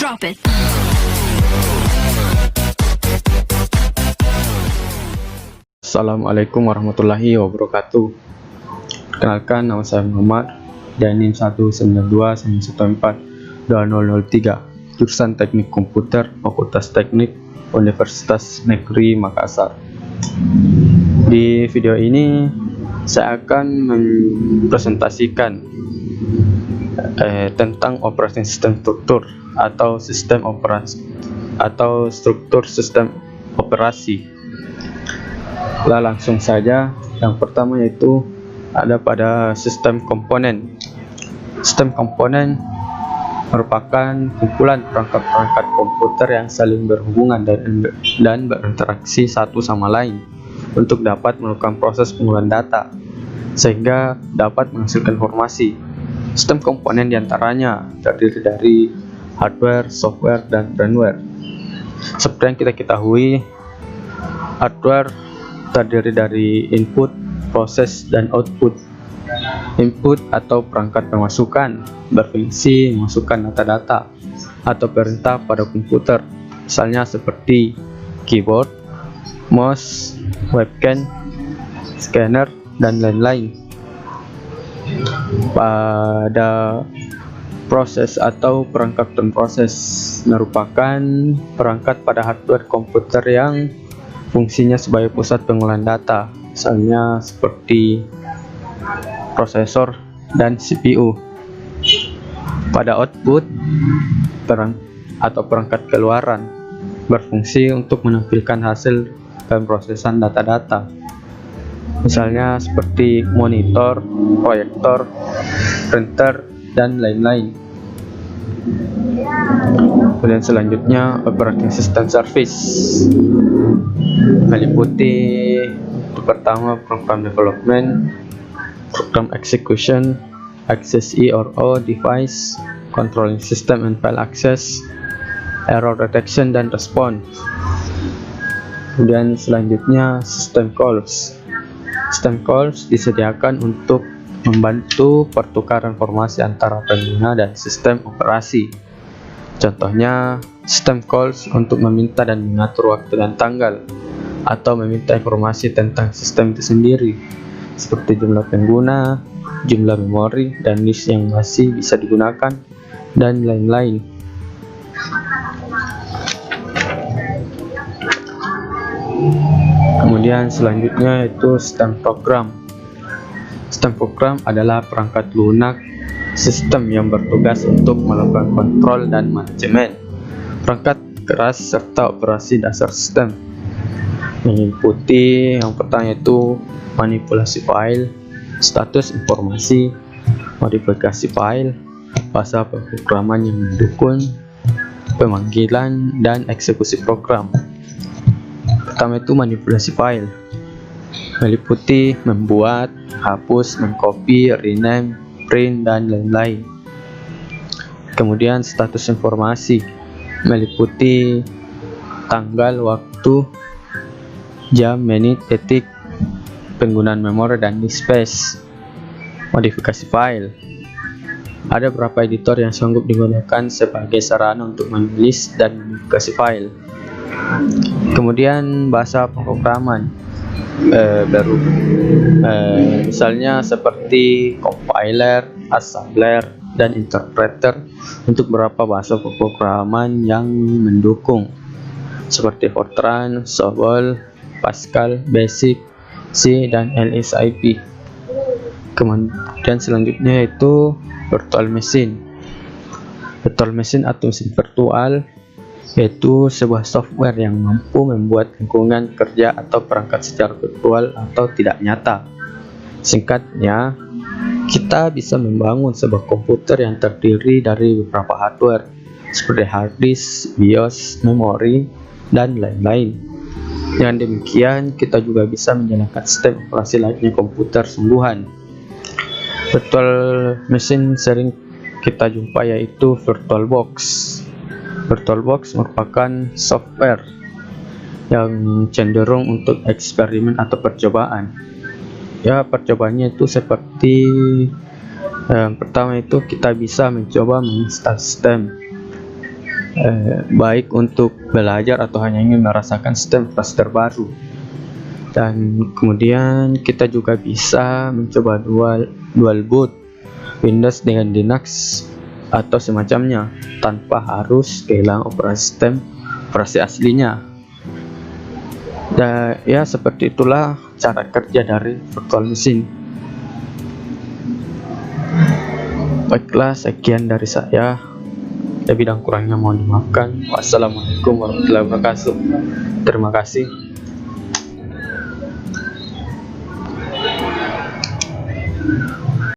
Drop it. Assalamualaikum warahmatullahi wabarakatuh. Kenalkan, nama saya Muhammad dan NIM 19291420003, jurusan Teknik Komputer, Fakultas Teknik, Universitas Negeri Makassar. Di video ini saya akan mempresentasikan tentang operating system struktur atau sistem operasi atau struktur sistem operasi. Langsung saja, yang pertama yaitu ada pada sistem komponen. Sistem komponen merupakan kumpulan perangkat-perangkat komputer yang saling berhubungan dan berinteraksi satu sama lain untuk dapat melakukan proses pengumpulan data sehingga dapat menghasilkan informasi. Sistem komponen diantaranya terdiri dari hardware, software, dan firmware. Seperti yang kita ketahui, hardware terdiri dari input, proses, dan output. Input atau perangkat pemasukan berfungsi memasukkan data-data atau perintah pada komputer, misalnya seperti keyboard, mouse, webcam, scanner, dan lain-lain. Pada proses atau perangkat proses merupakan perangkat pada hardware komputer yang fungsinya sebagai pusat pengolahan data, misalnya seperti prosesor dan CPU. Pada output perangkat keluaran berfungsi untuk menampilkan hasil pemrosesan data-data, misalnya seperti monitor, proyektor, printer, dan lain-lain. Kemudian selanjutnya operating system service meliputi pertama program development, program execution, access or device, controlling system and file access, error detection dan response. Kemudian selanjutnya system calls. System calls disediakan untuk membantu pertukaran informasi antara pengguna dan sistem operasi. Contohnya, system calls untuk meminta dan mengatur waktu dan tanggal, atau meminta informasi tentang sistem itu sendiri, seperti jumlah pengguna, jumlah memori, dan disk yang masih bisa digunakan, dan lain-lain. Kemudian selanjutnya yaitu sistem program. Sistem program adalah perangkat lunak sistem yang bertugas untuk melakukan kontrol dan manajemen perangkat keras serta operasi dasar sistem, meliputi yang pertama yaitu manipulasi file, status informasi, modifikasi file, bahasa pemrograman yang mendukung, pemanggilan, dan eksekusi program. Pertama itu manipulasi file, meliputi membuat, hapus, mengcopy, rename, print, dan lain-lain. Kemudian status informasi meliputi tanggal, waktu, jam, menit, detik, penggunaan memori, dan disk space. Modifikasi file, ada beberapa editor yang sanggup digunakan sebagai sarana untuk menulis dan modifikasi file. Kemudian bahasa pemrograman baru, misalnya seperti compiler, assembler, dan interpreter untuk beberapa bahasa pemrograman yang mendukung, seperti Fortran, COBOL, Pascal, Basic, C, dan LSIP. Kemudian selanjutnya yaitu virtual machine. Virtual machine atau mesin virtual yaitu sebuah software yang mampu membuat lingkungan kerja atau perangkat secara virtual atau tidak nyata. Singkatnya, kita bisa membangun sebuah komputer yang terdiri dari beberapa hardware seperti hard disk, BIOS, memori, dan lain-lain. Dengan demikian, kita juga bisa menjalankan sistem operasi layaknya komputer sungguhan. Virtual machine sering kita jumpa yaitu VirtualBox. VirtualBox merupakan software yang cenderung untuk eksperimen atau percobaan. Ya, percobaannya itu seperti pertama itu kita bisa mencoba menginstal sistem baik untuk belajar atau hanya ingin merasakan sistem operasi terbaru. Dan kemudian kita juga bisa mencoba dual boot Windows dengan Linux atau semacamnya tanpa harus kehilangan sistem operasi aslinya. Dan ya, seperti itulah cara kerja dari virtual machine. Baiklah, sekian dari saya. Lebih dan kurangnya mohon dimaafkan. Wassalamualaikum warahmatullahi wabarakatuh. Terima kasih.